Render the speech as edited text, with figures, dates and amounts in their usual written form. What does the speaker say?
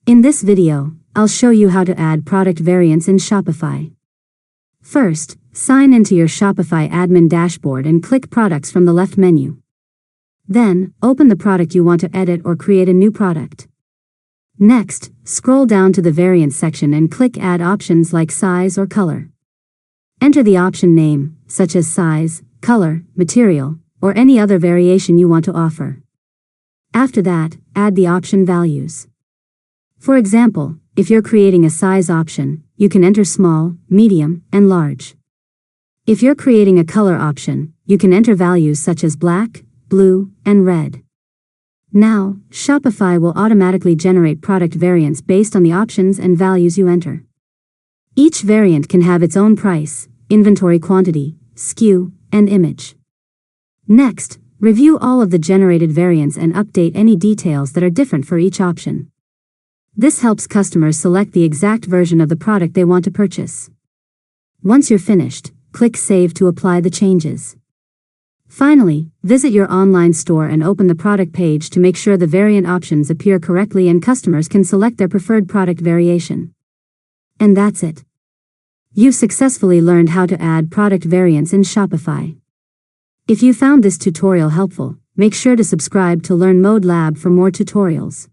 In this video, I'll show you how to add product variants in Shopify. First, sign into your Shopify admin dashboard and click Products from the left menu. Then, open the product you want to edit or create a new product. Next, scroll down to the Variants section and click Add options like size or color. Enter the option name, such as size, color, material, or any other variation you want to offer. After that, add the option values. For example, if you're creating a size option, you can enter small, medium, and large. If you're creating a color option, you can enter values such as black, blue, and red. Now, Shopify will automatically generate product variants based on the options and values you enter. Each variant can have its own price, inventory quantity, SKU, and image. Next, review all of the generated variants and update any details that are different for each option. This helps customers select the exact version of the product they want to purchase. Once you're finished, click Save to apply the changes. Finally, visit your online store and open the product page to make sure the variant options appear correctly and customers can select their preferred product variation. And that's it. You've successfully learned how to add product variants in Shopify. If you found this tutorial helpful, make sure to subscribe to Learn Mode Lab for more tutorials.